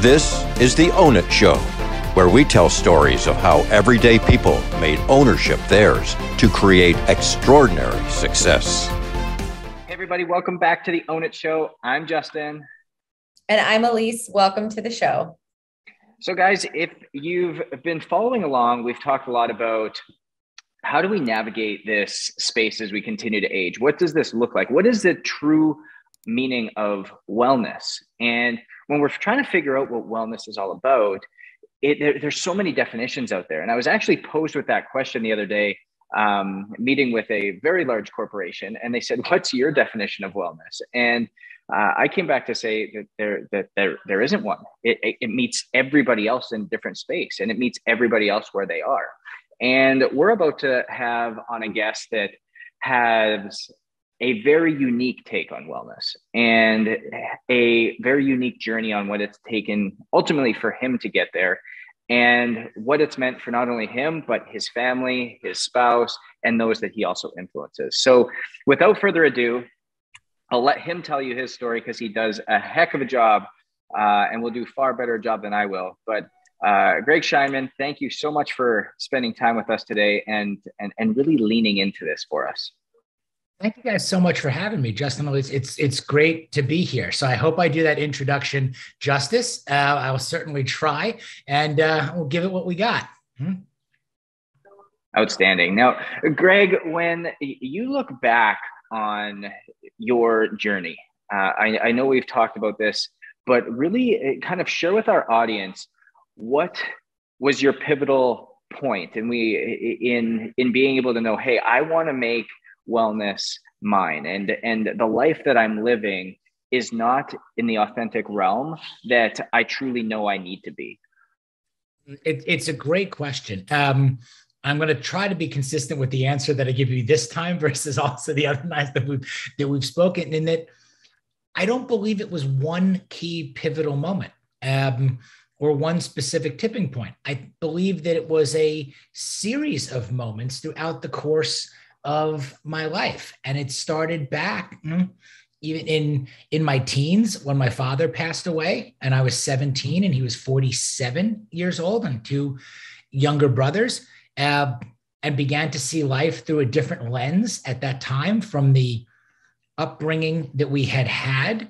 This is the Own It Show, where we tell stories of how everyday people made ownership theirs to create extraordinary success. Hey everybody, welcome back to the Own It Show. I'm Justin. And I'm Elise. Welcome to the show. So guys, if you've been following along, we've talked a lot about how do we navigate this space as we continue to age? What does this look like? What is the true meaning of wellness? And when we're trying to figure out what wellness is all about, there's so many definitions out there. And I was actually posed with that question the other day, meeting with a very large corporation, and they said, "What's your definition of wellness?" And I came back to say that there isn't one. It meets everybody else in a different space, and it meets everybody else where they are. And we're about to have on a guest that has a very unique take on wellness and a very unique journey on what it's taken ultimately for him to get there, and what it's meant for not only him, but his family, his spouse, and those that he also influences. So without further ado, I'll let him tell you his story because he does a heck of a job and will do far better job than I will. But Greg Scheinman, thank you so much for spending time with us today and really leaning into this for us. Thank you guys so much for having me, Justin. It's great to be here. So I hope I do that introduction justice. I will certainly try, and we'll give it what we got. Outstanding. Now, Greg, when you look back on your journey, I know we've talked about this, but really kind of share with our audience what was your pivotal point, and in being able to know, hey, I want to make wellness mine, and the life that I'm living is not in the authentic realm that I truly know I need to be. It's a great question. I'm going to try to be consistent with the answer that I give you this time versus also the other nights that we've spoken, in that I don't believe it was one key pivotal moment or one specific tipping point. I believe that it was a series of moments throughout the course of my life. And it started back even in my teens when my father passed away, and I was 17 and he was 47 years old, and two younger brothers, and began to see life through a different lens at that time from the upbringing that we had,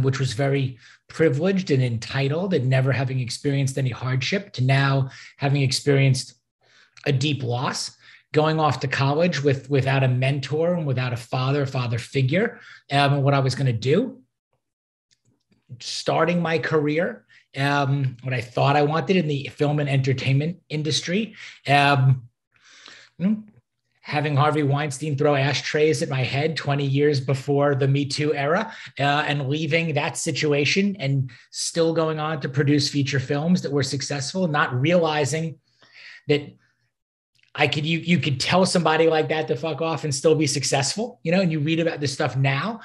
which was very privileged and entitled and never having experienced any hardship, to now having experienced a deep loss, going off to college without a mentor and without a father figure, and what I was going to do, starting my career, what I thought I wanted in the film and entertainment industry, having Harvey Weinstein throw ashtrays at my head 20 years before the Me Too era, and leaving that situation and still going on to produce feature films that were successful, not realizing that you could tell somebody like that to fuck off and still be successful, and you read about this stuff now,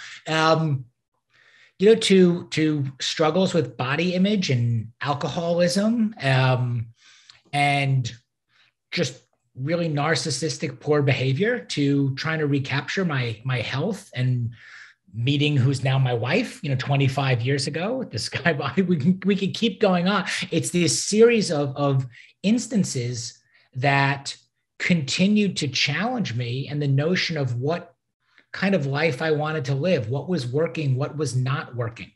to struggles with body image and alcoholism, and just really narcissistic, poor behavior, to trying to recapture my health, and meeting who's now my wife, 25 years ago, this guy body. We can keep going on. It's this series of instances that continued to challenge me, and the notion of what kind of life I wanted to live, what was working, what was not working,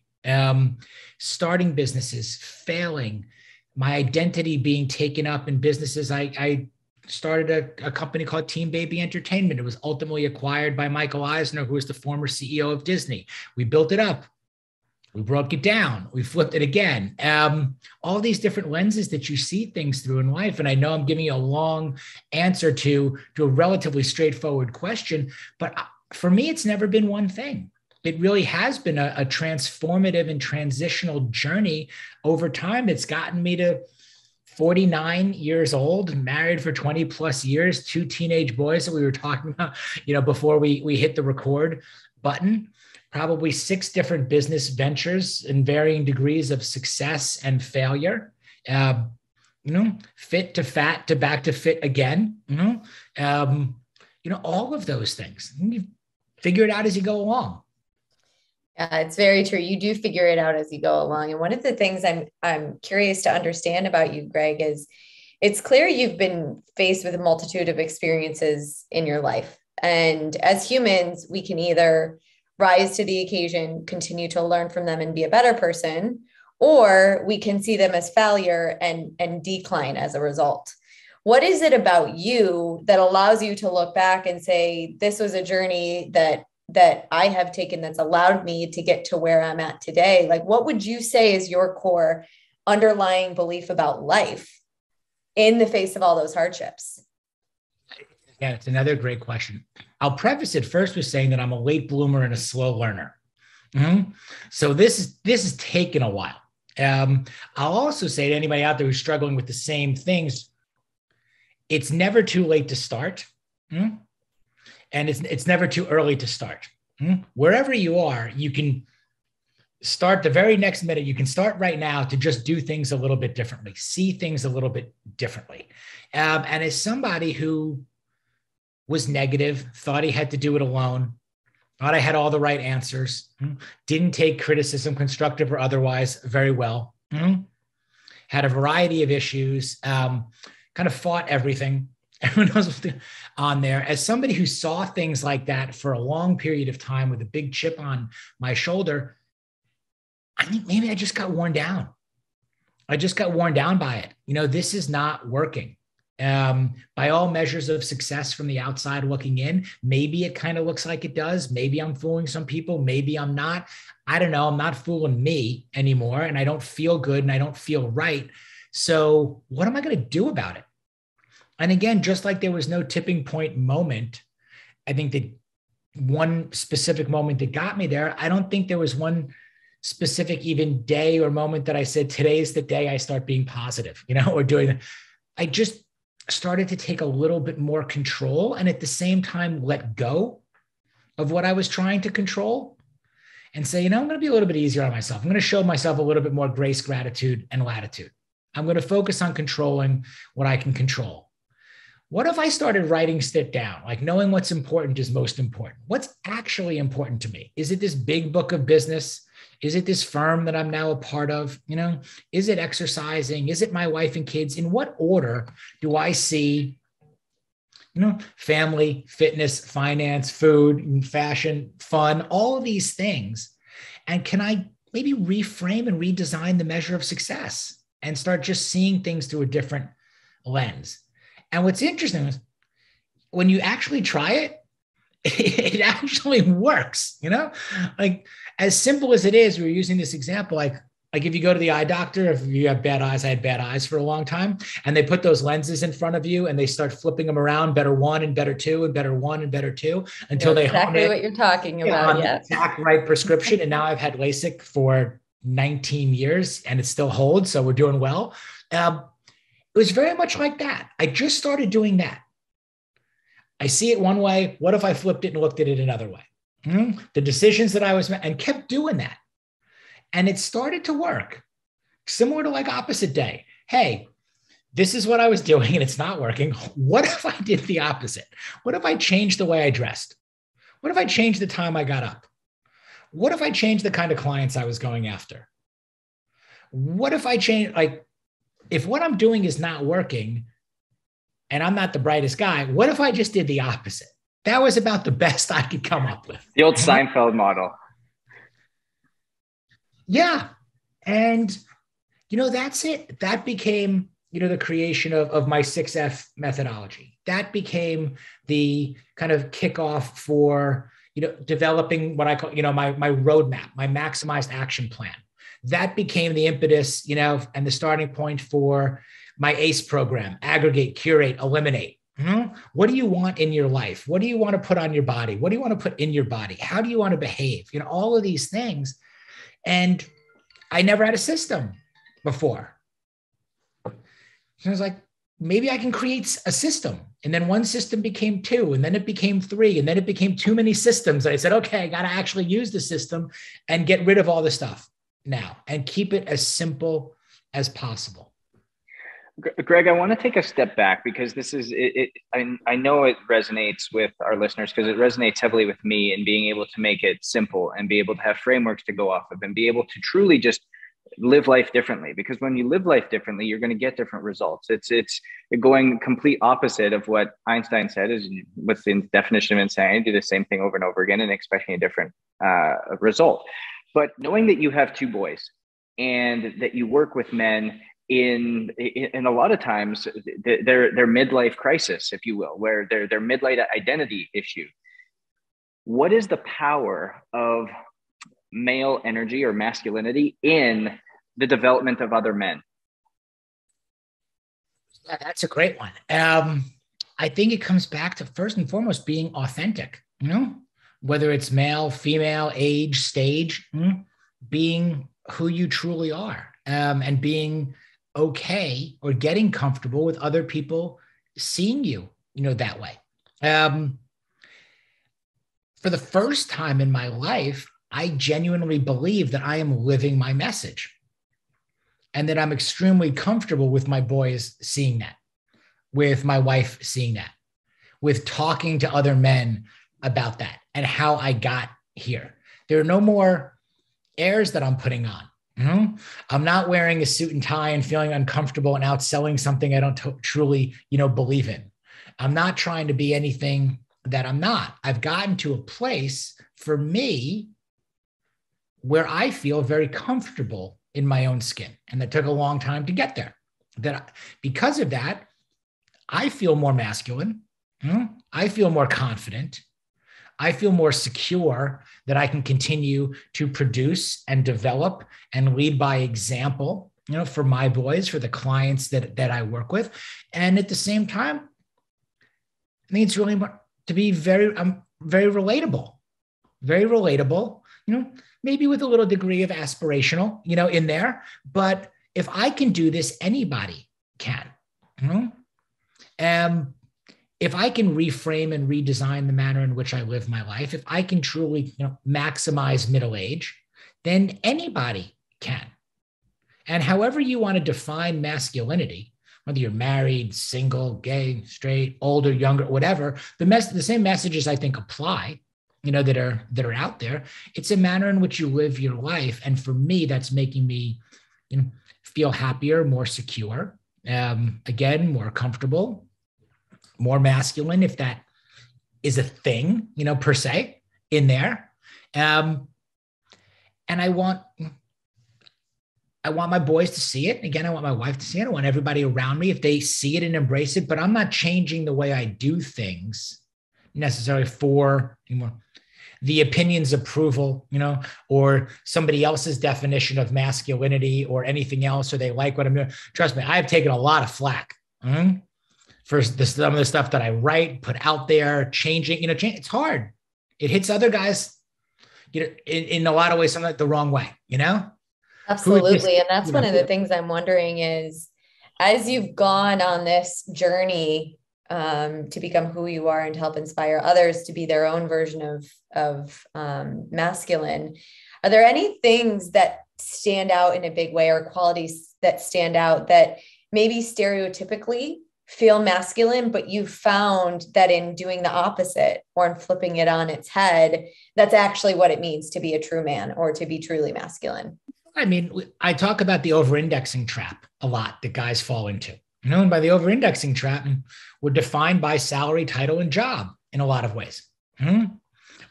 starting businesses, failing, my identity being taken up in businesses. I started a company called Team Baby Entertainment. It was ultimately acquired by Michael Eisner, who was the former CEO of Disney. We built it up. We broke it down. We flipped it again. All these different lenses that you see things through in life. And I know I'm giving you a long answer to a relatively straightforward question, but for me, it's never been one thing. It really has been a transformative and transitional journey over time that's gotten me to 49 years old, married for 20 plus years, two teenage boys that we were talking about, before we hit the record button. Probably 6 different business ventures in varying degrees of success and failure, fit to fat to back to fit again, all of those things. You figure it out as you go along. Yeah, it's very true. You do figure it out as you go along. And one of the things I'm curious to understand about you, Greg, is it's clear you've been faced with a multitude of experiences in your life. And as humans, we can either rise to the occasion, continue to learn from them and be a better person, or we can see them as failure and decline as a result. What is it about you that allows you to look back and say, this was a journey that I have taken that's allowed me to get to where I'm at today? Like, what would you say is your core underlying belief about life in the face of all those hardships? Yeah, it's another great question. I'll preface it first with saying that I'm a late bloomer and a slow learner. Mm-hmm. So this has taken a while. I'll also say to anybody out there who's struggling with the same things, it's never too late to start. Mm-hmm. And it's never too early to start. Mm-hmm. Wherever you are, you can start the very next minute. You can start right now to just do things a little bit differently, see things a little bit differently. And as somebody who was negative, thought he had to do it alone, thought I had all the right answers, didn't take criticism, constructive or otherwise, very well, had a variety of issues, kind of fought everything. Everyone knows what's on there. As somebody who saw things like that for a long period of time with a big chip on my shoulder, I think maybe I just got worn down. I just got worn down by it. This is not working. By all measures of success from the outside looking in, maybe it kind of looks like it does. Maybe I'm fooling some people. Maybe I'm not. I don't know. I'm not fooling me anymore. And I don't feel good and I don't feel right. So what am I going to do about it? And again, just like there was no tipping point moment, I think that one specific moment that got me there, I don't think there was one specific even day or moment that I said, today's the day I start being positive, or doing that. I just started to take a little bit more control and at the same time let go of what I was trying to control and say, I'm going to be a little bit easier on myself. I'm going to show myself a little bit more grace, gratitude, and latitude. I'm going to focus on controlling what I can control. What if I started writing shit down? Like knowing what's important is most important. What's actually important to me? Is it this big book of business? Is it this firm that I'm now a part of? Is it exercising? Is it my wife and kids? In what order do I see, family, fitness, finance, food, fashion, fun, all of these things? And can I maybe reframe and redesign the measure of success and start just seeing things through a different lens? And what's interesting is when you actually try it, it actually works, like as simple as it is. We were using this example, like if you go to the eye doctor, if you have bad eyes, I had bad eyes for a long time, and they put those lenses in front of you and they start flipping them around, better one and better two and better one and better two until they exactly what you're talking about. Yeah. Exact right prescription. And now I've had LASIK for 19 years and it still holds. So we're doing well. It was very much like that. I just started doing that. I see it one way. What if I flipped it and looked at it another way? The decisions that I was and kept doing that. And it started to work. Similar to like opposite day. Hey, this is what I was doing and it's not working. What if I did the opposite? What if I changed the way I dressed? What if I changed the time I got up? What if I changed the kind of clients I was going after? What if I changed, if what I'm doing is not working and I'm not the brightest guy, what if I just did the opposite? That was about the best I could come up with. The old Seinfeld model. Yeah. And, that's it. That became, the creation of my 6F methodology. That became the kind of kickoff for, developing what I call, my roadmap, my maximized action plan. That became the impetus, and the starting point for my ACE program: aggregate, curate, eliminate. What do you want in your life? What do you want to put on your body? What do you want to put in your body? How do you want to behave? All of these things. And I never had a system before. So I was like, maybe I can create a system. And then one system became two, and then it became three, and then it became too many systems. And I said, okay, I got to actually use the system and get rid of all the stuff now and keep it as simple as possible. Greg, I want to take a step back because this is it. I know it resonates with our listeners because it resonates heavily with me in being able to make it simple and be able to have frameworks to go off of and be able to truly just live life differently. Because when you live life differently, you're going to get different results. It's going complete opposite of what Einstein said is what's the definition of insanity? Do the same thing over and over again and expecting a different result. But knowing that you have two boys and that you work with men in a lot of times their midlife crisis, if you will, where their midlife identity issue. What is the power of male energy or masculinity in the development of other men? That's a great one. I think it comes back to first and foremost being authentic, whether it's male, female, age, stage, being who you truly are, and being okay or getting comfortable with other people seeing you, that way. For the first time in my life, I genuinely believe that I am living my message and that I'm extremely comfortable with my boys seeing that, with my wife seeing that, with talking to other men about that and how I got here. There are no more airs that I'm putting on. I'm not wearing a suit and tie and feeling uncomfortable and out selling something I don't truly, believe in. I'm not trying to be anything that I'm not. I've gotten to a place for me where I feel very comfortable in my own skin. And that took a long time to get there. Because of that, I feel more masculine. I feel more confident. I feel more secure that I can continue to produce and develop and lead by example, for my boys, for the clients that I work with. And at the same time, I think it's really to be very relatable, maybe with a little degree of aspirational, in there. But if I can do this, anybody can. If I can reframe and redesign the manner in which I live my life, if I can truly, maximize middle age, then anybody can. And however you want to define masculinity, whether you're married, single, gay, straight, older, younger, whatever, the same messages I think apply, that are out there. It's a manner in which you live your life. And for me, that's making me feel happier, more secure, again, more comfortable, more masculine, if that is a thing, per se, in there. And I want my boys to see it. Again, I want my wife to see it. I want everybody around me, if they see it and embrace it, but I'm not changing the way I do things necessarily for the opinion's approval, or somebody else's definition of masculinity or anything else, or they like what I'm doing. Trust me, I've taken a lot of flack. For some of the stuff that I write, put out there, changing, it's hard. It hits other guys, in a lot of ways, something the wrong way, Absolutely. And that's one of the things I'm wondering is, as you've gone on this journey to become who you are and to help inspire others to be their own version of masculine, are there any things that stand out in a big way, or qualities that stand out that maybe stereotypically feel masculine, but you found that in doing the opposite or in flipping it on its head, that's actually what it means to be a true man or to be truly masculine? I mean, I talk about the overindexing trap a lot that guys fall into. And by the overindexing trap, we're defined by salary, title, and job in a lot of ways,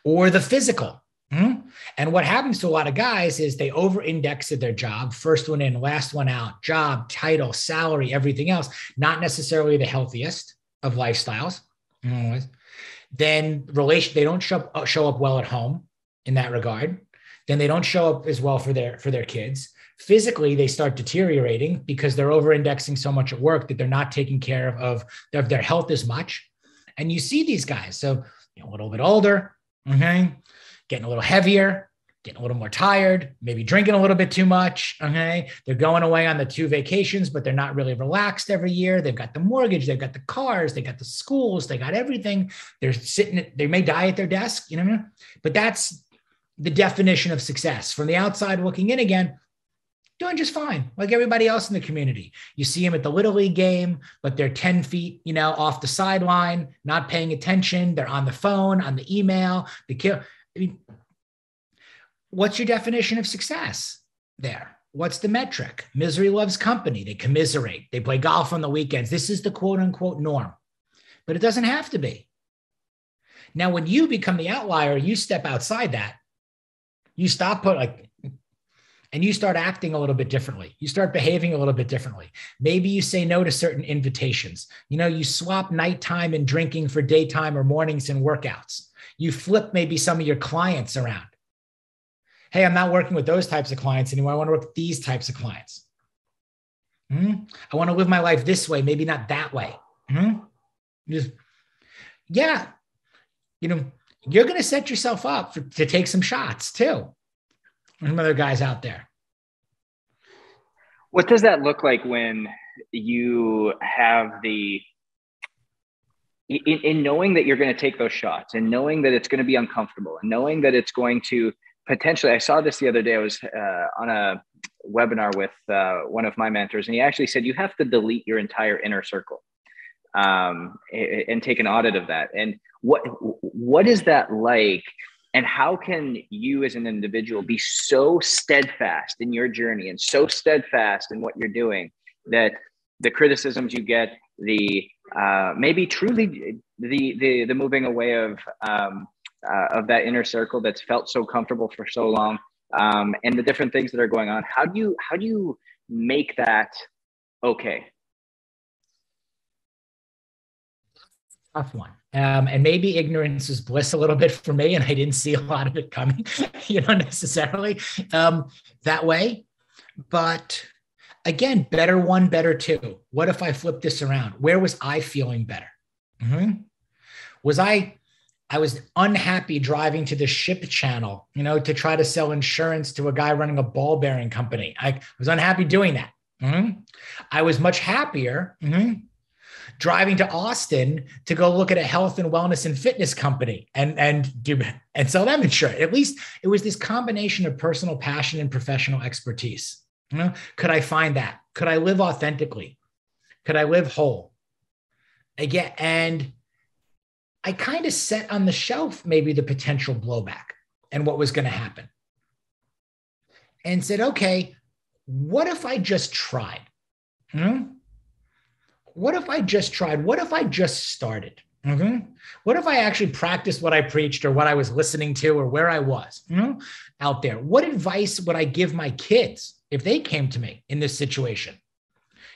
or the physical. And what happens to a lot of guys is they over-index at their job, first one in, last one out, job, title, salary, everything else, not necessarily the healthiest of lifestyles. Then they don't show up well at home in that regard. Then they don't show up as well for their kids. Physically, they start deteriorating because they're over-indexing so much at work that they're not taking care of their health as much. And you see these guys, so a little bit older, getting a little heavier, getting a little more tired, maybe drinking a little bit too much. They're going away on the 2 vacations, but they're not really relaxed every year. They've got the mortgage, they've got the cars, they got the schools, they got everything. They may die at their desk, but that's the definition of success. From the outside looking in again, doing just fine, like everybody else in the community. You see them at the Little League game, but they're 10 feet, off the sideline, not paying attention. They're on the phone, on the email. What's your definition of success there? What's the metric? Misery loves company. They commiserate. They play golf on the weekends. This is the quote unquote norm, but it doesn't have to be. Now, when you become the outlier, you step outside that, you stop and you start acting a little bit differently. You start behaving a little bit differently. Maybe you say no to certain invitations. You swap nighttime and drinking for daytime or mornings and workouts. You flip maybe some of your clients around. Hey, I'm not working with those types of clients anymore. I want to work with these types of clients. I want to live my life this way, maybe not that way. You're going to set yourself up to take some shots too. Some other guys out there. What does that look like when you have in knowing that you're going to take those shots and knowing that it's going to be uncomfortable and knowing that it's going to potentially, I saw this the other day. I was on a webinar with one of my mentors, and he actually said, you have to delete your entire inner circle and take an audit of that. And what is that like? And how can you as an individual be so steadfast in your journey and so steadfast in what you're doing that the criticisms you get, the maybe truly the moving away of that inner circle that's felt so comfortable for so long, and the different things that are going on, how do you make that okay? Tough one. And maybe ignorance is bliss a little bit for me, and I didn't see a lot of it coming, necessarily that way. But again, better one, better two. What if I flip this around? Where was I feeling better? I was unhappy driving to the ship channel, to try to sell insurance to a guy running a ball bearing company. I was unhappy doing that. I was much happier driving to Austin to go look at a health and wellness and fitness company and sell them insurance. At least it was this combination of personal passion and professional expertise. Could I find that? Could I live authentically? Could I live whole? Again, and I kind of set on the shelf maybe the potential blowback and what was going to happen, and said, okay, what if I just tried? What if I just tried? What if I just started? What if I actually practiced what I preached or what I was listening to or where I was out there? What advice would I give my kids if they came to me in this situation?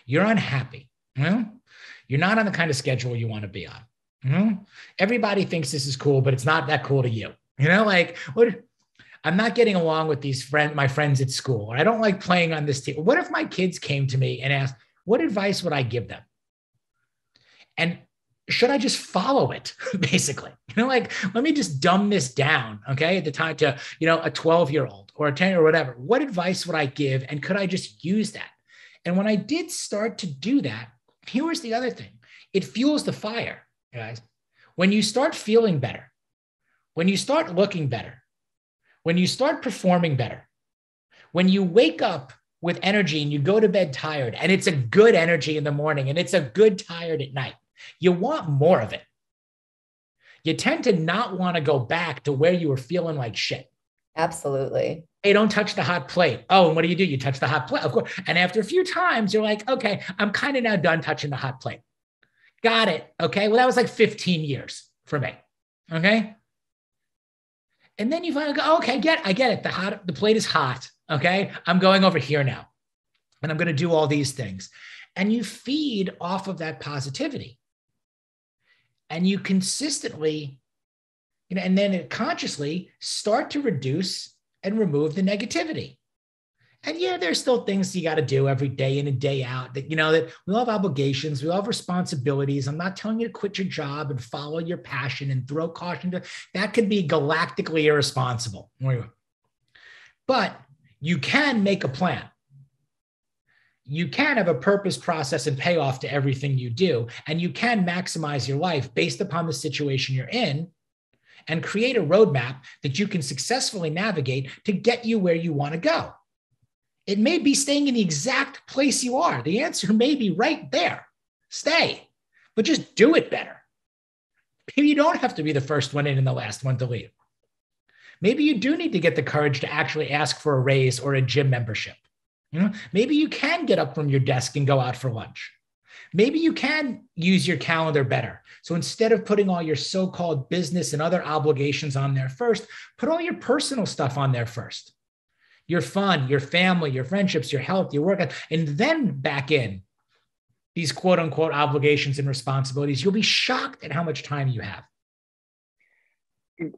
You're unhappy. You're not on the kind of schedule you want to be on. Everybody thinks this is cool, but it's not that cool to you. I'm not getting along with my friends at school, or I don't like playing on this team. What if my kids came to me and asked, what advice would I give them? And should I just follow it, basically? Let me just dumb this down, okay, at the time to, a 12-year-old or a 10 or whatever. What advice would I give? And could I just use that? And when I did start to do that, here was the other thing. It fuels the fire, guys. When you start feeling better, when you start looking better, when you start performing better, when you wake up with energy and you go to bed tired, and it's a good energy in the morning and it's a good tired at night, you want more of it. You tend to not want to go back to where you were feeling like shit. Absolutely. Hey, don't touch the hot plate. Oh, and what do? You touch the hot plate, of course. And after a few times, you're like, okay, I'm kind of now done touching the hot plate. Got it. Okay. Well, that was like 15 years for me. Okay. And then you finally go, okay, I get it. The plate is hot. Okay. I'm going over here now, and I'm going to do all these things. And you feed off of that positivity. And you consistently, and then consciously start to reduce and remove the negativity. And yeah, there's still things you got to do every day in and day out that, that we all have obligations, we all have responsibilities. I'm not telling you to quit your job and follow your passion and throw caution. That could be galactically irresponsible. But you can make a plan. You can have a purpose, process, and payoff to everything you do. And you can maximize your life based upon the situation you're in and create a roadmap that you can successfully navigate to get you where you want to go. It may be staying in the exact place you are. The answer may be right there. Stay, but just do it better. Maybe you don't have to be the first one in and the last one to leave. Maybe you do need to get the courage to actually ask for a raise or a gym membership. Maybe you can get up from your desk and go out for lunch. Maybe you can use your calendar better. So instead of putting all your so-called business and other obligations on there first, put all your personal stuff on there first. Your fun, your family, your friendships, your health, your work, and then back in these quote unquote obligations and responsibilities. You'll be shocked at how much time you have.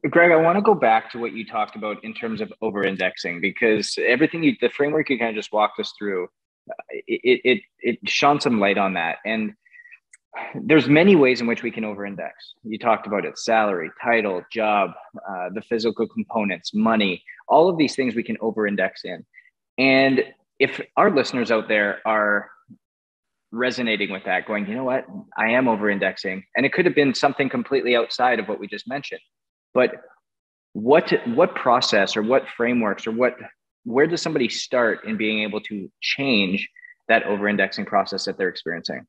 Greg, I want to go back to what you talked about in terms of over-indexing, because the framework you kind of just walked us through, it shone some light on that. And there's many ways in which we can over-index. You talked about it: salary, title, job, the physical components, money, all of these things we can over-index in. And if our listeners out there are resonating with that, going, you know what, I am over-indexing, and it could have been something completely outside of what we just mentioned. But what process or what frameworks or where does somebody start in being able to change that over-indexing process that they're experiencing?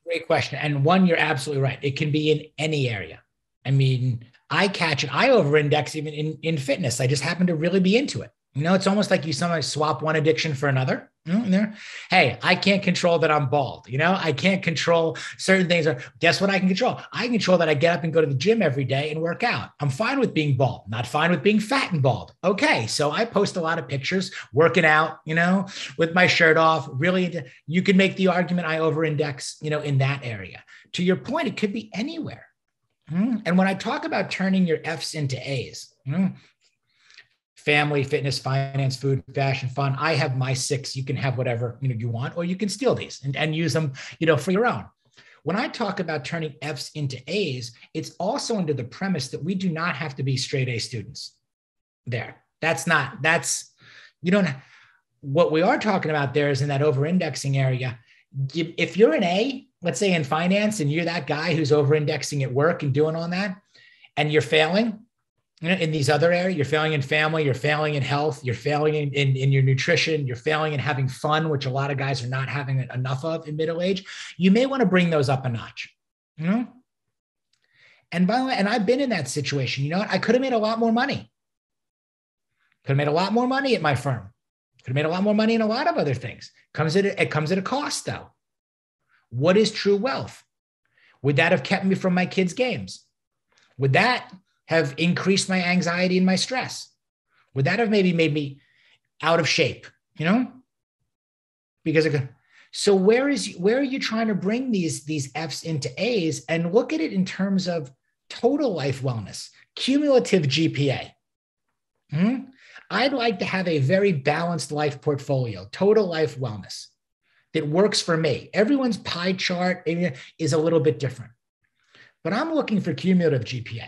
Great question. And one, you're absolutely right. It can be in any area. I mean, I over-index even in fitness. I just happen to really be into it. It's almost like you sometimes swap one addiction for another. Hey, I can't control that I'm bald. I can't control certain things. Guess what I can control? I can control that I get up and go to the gym every day and work out. I'm fine with being bald, not fine with being fat and bald. Okay. So I post a lot of pictures working out, with my shirt off. Really, you can make the argument I over-index, in that area. To your point, it could be anywhere. And when I talk about turning your F's into A's, family, fitness, finance, food, fashion, fun, I have my 6. You can have whatever you want, or you can steal these and use them for your own. When I talk about turning F's into A's, it's also under the premise that we do not have to be straight A students there. What we are talking about there is in that over-indexing area. If you're an A, let's say in finance, and you're that guy who's over-indexing at work and doing all that, and you're failing in these other areas, you're failing in family, you're failing in health, you're failing in your nutrition, you're failing in having fun, which a lot of guys are not having enough of in middle age, you may want to bring those up a notch. And by the way, and I've been in that situation. I could have made a lot more money. Could have made a lot more money at my firm. Could have made a lot more money in a lot of other things. It comes at a cost, though. What is true wealth? Would that have kept me from my kids' games? Would that have increased my anxiety and my stress? Would that have maybe made me out of shape? So where are you trying to bring these F's into A's, and look at it in terms of total life wellness, cumulative GPA? I'd like to have a very balanced life portfolio, total life wellness, that works for me. Everyone's pie chart is a little bit different, but I'm looking for cumulative GPA.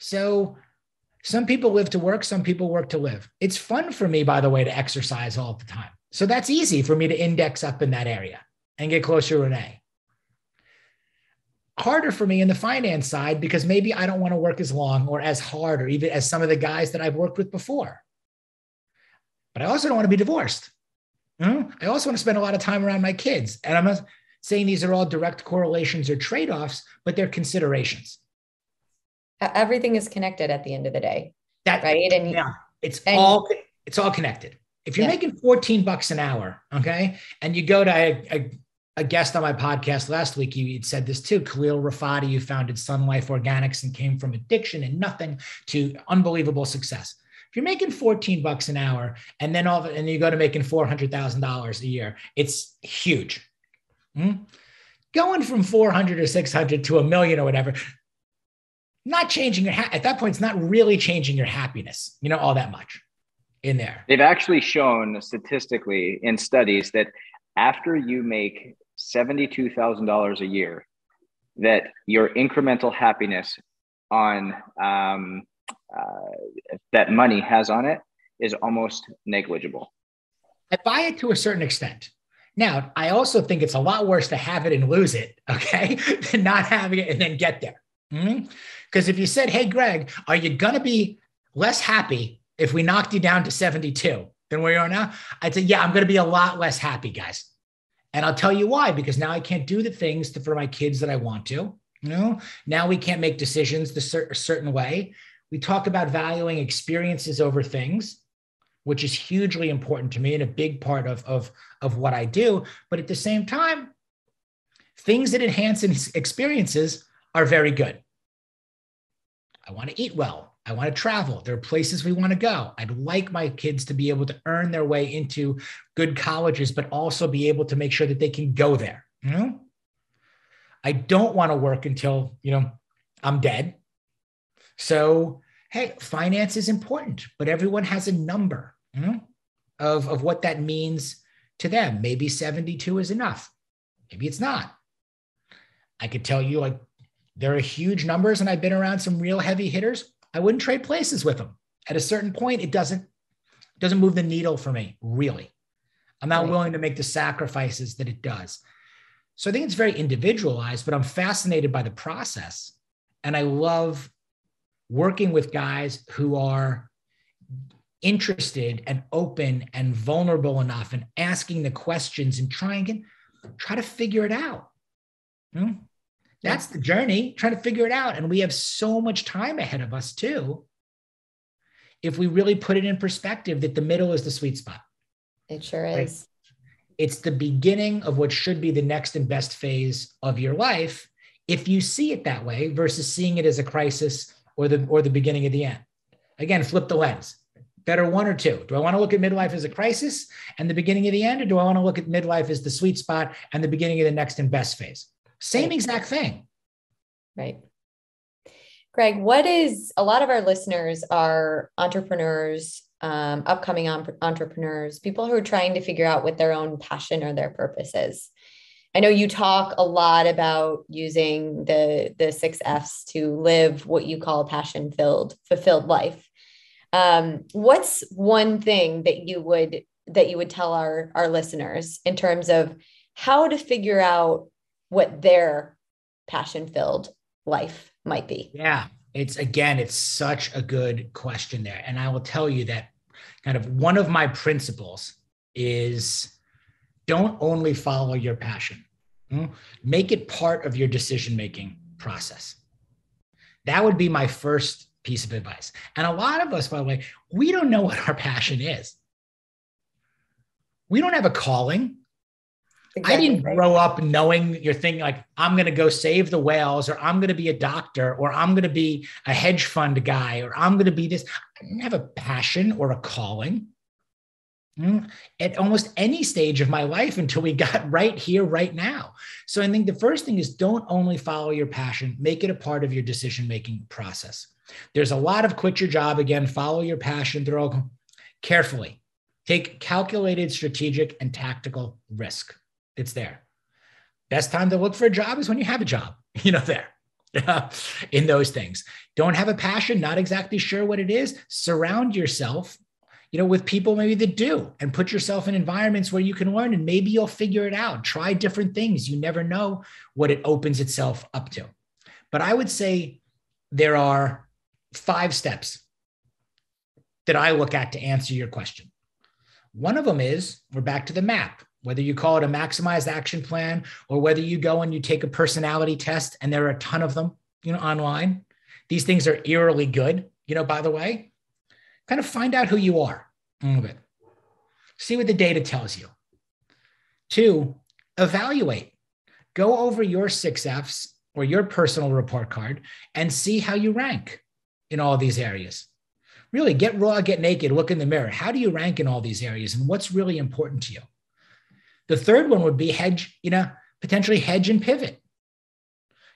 So some people live to work, some people work to live. It's fun for me, by the way, to exercise all the time. So that's easy for me to index up in that area and get closer to an A. Harder for me in the finance side, because maybe I don't want to work as long or as hard or even as some of the guys that I've worked with before. But I also don't want to be divorced. I also want to spend a lot of time around my kids. And I'm not saying these are all direct correlations or trade-offs, but they're considerations. Everything is connected at the end of the day, right? And yeah, it's all connected. If you're making $14 an hour, okay, and you go to a guest on my podcast last week, you'd said this too, Khalil Rafati, who founded Sun Life Organics and came from addiction and nothing to unbelievable success. If you're making $14 an hour and then you go to making $400,000 a year, it's huge. Going from 400 or 600 to $1 million or whatever, not changing at that point, it's not really changing your happiness, all that much in there. They've actually shown statistically in studies that after you make $72,000 a year, that your incremental happiness on that money has on it is almost negligible. I buy it to a certain extent. Now, I also think it's a lot worse to have it and lose it, okay, than not having it and then get there. Because if you said, hey, Greg, are you going to be less happy if we knocked you down to 72? than where you are now? I'd say, yeah, I'm going to be a lot less happy, guys. And I'll tell you why, because now I can't do the things for my kids that I want to. Now we can't make decisions a certain way. We talk about valuing experiences over things, which is hugely important to me and a big part of what I do. But at the same time, things that enhance experiences are very good. I want to eat well. I want to travel. There are places we want to go. I'd like my kids to be able to earn their way into good colleges, but also be able to make sure that they can go there. I don't want to work until, I'm dead. So, hey, finance is important, but everyone has a number of what that means to them. Maybe 72 is enough. Maybe it's not. I could tell you, like, there are huge numbers, and I've been around some real heavy hitters. I wouldn't trade places with them. At a certain point, it doesn't move the needle for me, really. I'm not willing to make the sacrifices that it does. So I think it's very individualized, but I'm fascinated by the process. And I love working with guys who are interested and open and vulnerable enough and asking the questions and try to figure it out. That's the journey, trying to figure it out. And we have so much time ahead of us too, if we really put it in perspective that the middle is the sweet spot. It sure is. It's the beginning of what should be the next and best phase of your life, if you see it that way versus seeing it as a crisis or the beginning of the end. Again, flip the lens. Better one or two. Do I want to look at midlife as a crisis and the beginning of the end, or do I want to look at midlife as the sweet spot and the beginning of the next and best phase? Same exact thing. Right. Greg, a lot of our listeners are entrepreneurs, upcoming entrepreneurs, people who are trying to figure out what their own passion or their purpose is. I know you talk a lot about using the 6 F's to live what you call a passion-filled, fulfilled life. What's one thing that you would tell our listeners in terms of how to figure out what their passion-filled life might be? Yeah, it's such a good question there. And I will tell you that kind of one of my principles is don't only follow your passion. Make it part of your decision-making process. That would be my first piece of advice. And a lot of us, by the way, we don't know what our passion is. We don't have a calling. Exactly. I didn't grow up knowing you're thinking like, I'm going to go save the whales, or I'm going to be a doctor, or I'm going to be a hedge fund guy, or I'm going to be this. I didn't have a passion or a calling at almost any stage of my life until we got right here, right now. So I think the first thing is don't only follow your passion, make it a part of your decision-making process. There's a lot of quit your job again, follow your passion, throw carefully. Take calculated, strategic, and tactical risk. It's there. Best time to look for a job is when you have a job, there in those things. Don't have a passion, not exactly sure what it is. Surround yourself, with people maybe that do, and put yourself in environments where you can learn, and maybe you'll figure it out. Try different things. You never know what it opens itself up to. But I would say there are 5 steps that I look at to answer your question. One of them is, we're back to the map. Whether you call it a maximized action plan, or whether you go and you take a personality test, and there are a ton of them, online. These things are eerily good, by the way. Kind of find out who you are a little bit. See what the data tells you. 2, evaluate. Go over your 6 F's or your personal report card and see how you rank in all these areas. Really get raw, get naked, look in the mirror. How do you rank in all these areas, and what's really important to you? The third one would be potentially hedge and pivot.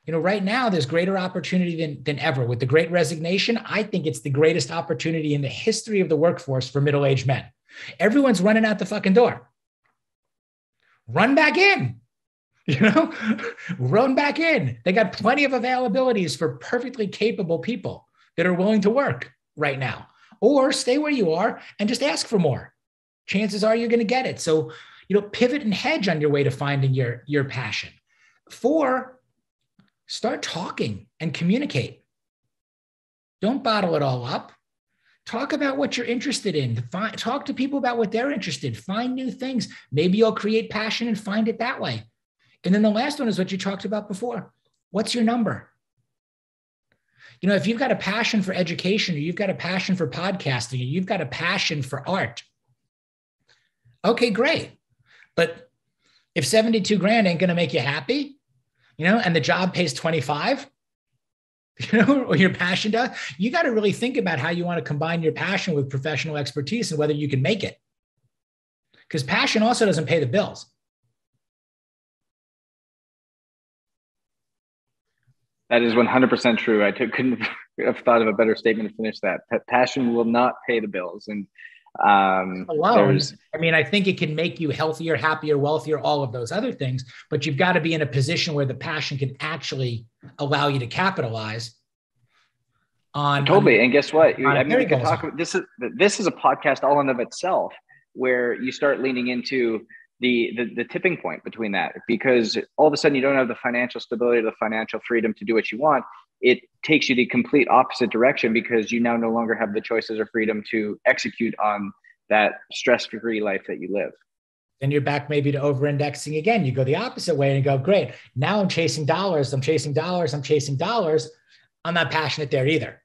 Right now there's greater opportunity than ever. With the Great Resignation, I think it's the greatest opportunity in the history of the workforce for middle-aged men. Everyone's running out the fucking door. Run back in, run back in. They got plenty of availabilities for perfectly capable people that are willing to work right now, or stay where you are and just ask for more. Chances are you're going to get it. So, pivot and hedge on your way to finding your passion. 4, start talking and communicate. Don't bottle it all up. Talk about what you're interested in. Talk to people about what they're interested in. Find new things. Maybe you'll create passion and find it that way. And then the last one is what you talked about before. What's your number? You know, if you've got a passion for education, or you've got a passion for podcasting, or you've got a passion for art, okay, great. But if 72 grand ain't going to make you happy, you know, and the job pays 25, you know, or your passion does, you got to really think about how you want to combine your passion with professional expertise and whether you can make it. Because passion also doesn't pay the bills. That is 100% true. I couldn't have thought of a better statement to finish that. Passion will not pay the bills. And alone, I mean, I think it can make you healthier, happier, wealthier, all of those other things, but you've got to be in a position where the passion can actually allow you to capitalize on. Totally. And guess what? I mean, we can talk about this is a podcast all in of itself, where you start leaning into the tipping point between that, because all of a sudden you don't have the financial stability, the financial freedom to do what you want. It takes you the complete opposite direction, because you now no longer have the choices or freedom to execute on that stress-free life that you live. Then you're back maybe to over-indexing again. You go the opposite way and you go, great, now I'm chasing dollars. I'm chasing dollars. I'm not passionate there either.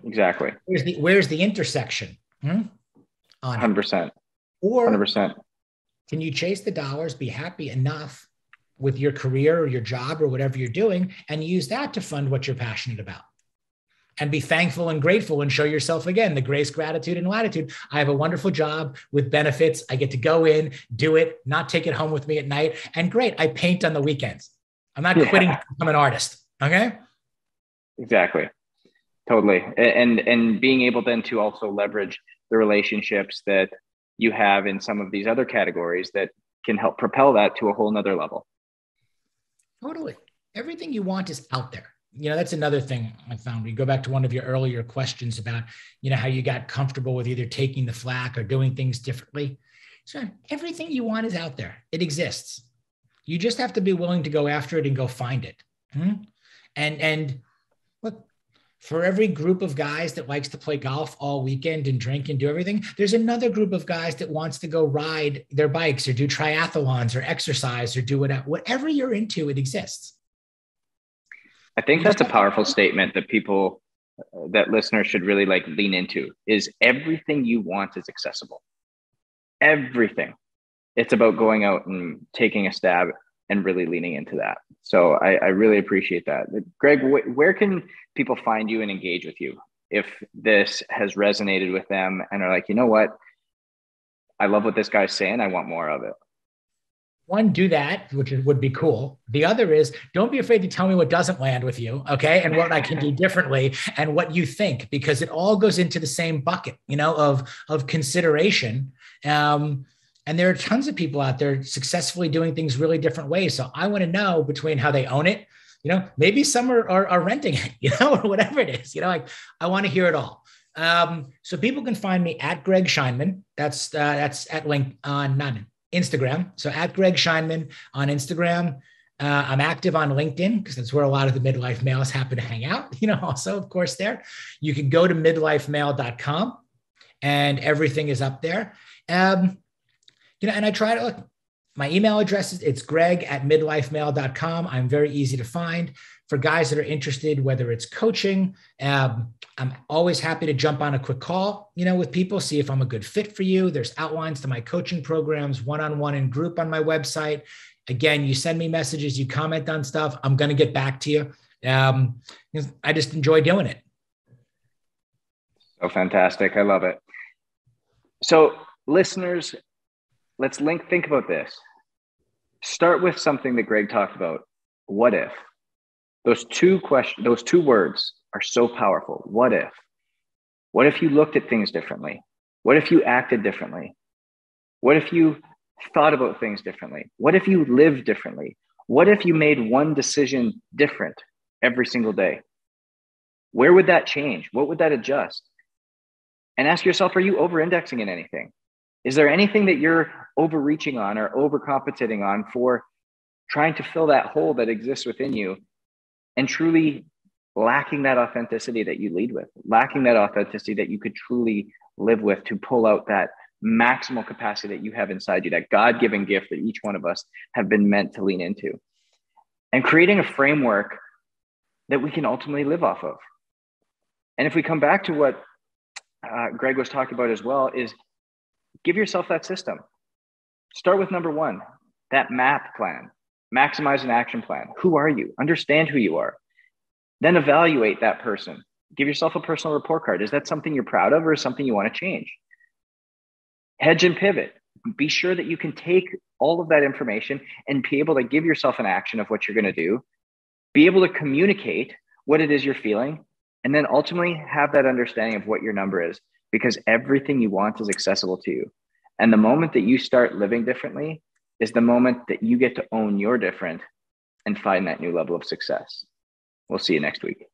Exactly. Where's the intersection? 100%. Or 100%. Can you chase the dollars, be happy enough with your career or your job or whatever you're doing, and use that to fund what you're passionate about? And be thankful and grateful and show yourself, again, the grace, gratitude, and latitude. I have a wonderful job with benefits. I get to go in, do it, not take it home with me at night. And great, I paint on the weekends. I'm not quitting to become an artist. Okay? Exactly. Totally. And being able then to also leverage the relationships that you have in some of these other categories that can help propel that to a whole nother level. Totally. Everything you want is out there. You know, that's another thing I found. We go back to one of your earlier questions about, you know, how you got comfortable with either taking the flack or doing things differently. So everything you want is out there. It exists. You just have to be willing to go after it and go find it. And look, for every group of guys that likes to play golf all weekend and drink and do everything, there's another group of guys that wants to go ride their bikes or do triathlons or exercise or do whatever you're into, it exists. I think that's a powerful statement that that listeners should really lean into, is everything you want is accessible. Everything. It's about going out and taking a stab and really leaning into that. So I really appreciate that. Greg, where can people find you and engage with you if this has resonated with them and are like, you know what? I love what this guy's saying. I want more of it. One, do that, which would be cool. The other is, don't be afraid to tell me what doesn't land with you, okay? And what I can do differently and what you think, because it all goes into the same bucket, you know, of consideration. And there are tons of people out there successfully doing things really different ways. So I want to know between how they own it, you know, maybe some are renting it, you know, or whatever it is, you know, like I want to hear it all. So people can find me at Greg Scheinman. That's at link on not Instagram. So at Greg Scheinman on Instagram. I'm active on LinkedIn because that's where a lot of the midlife males happen to hang out, you know, also, of course, there. You can go to midlifemale.com and everything is up there. You know, and I try to look, my email address it's greg@midlifemale.com. I'm very easy to find. For guys that are interested, whether it's coaching, I'm always happy to jump on a quick call, you know, with people, see if I'm a good fit for you. There's outlines to my coaching programs, one-on-one and group on my website. Again, you send me messages, you comment on stuff, I'm going to get back to you. I just enjoy doing it. Oh, fantastic. I love it. So listeners, let's think about this. Start with something that Greg talked about. What if? Those two words are so powerful. What if? What if you looked at things differently? What if you acted differently? What if you thought about things differently? What if you lived differently? What if you made one decision different every single day? Where would that change? What would that adjust? And ask yourself, are you over-indexing in anything? Is there anything that you're overreaching on or overcompensating on for trying to fill that hole that exists within you and truly lacking that authenticity that you lead with, lacking that authenticity that you could truly live with to pull out that maximal capacity that you have inside you, that God-given gift that each one of us have been meant to lean into, and creating a framework that we can ultimately live off of. And if we come back to what Greg was talking about as well, is give yourself that system. Start with number one, that MAP plan, maximize an action plan. Who are you? Understand who you are. Then evaluate that person. Give yourself a personal report card. Is that something you're proud of or is something you want to change? Hedge and pivot. Be sure that you can take all of that information and be able to give yourself an action of what you're going to do, be able to communicate what it is you're feeling, and then ultimately have that understanding of what your number is, because everything you want is accessible to you. And the moment that you start living differently is the moment that you get to own your different and find that new level of success. We'll see you next week.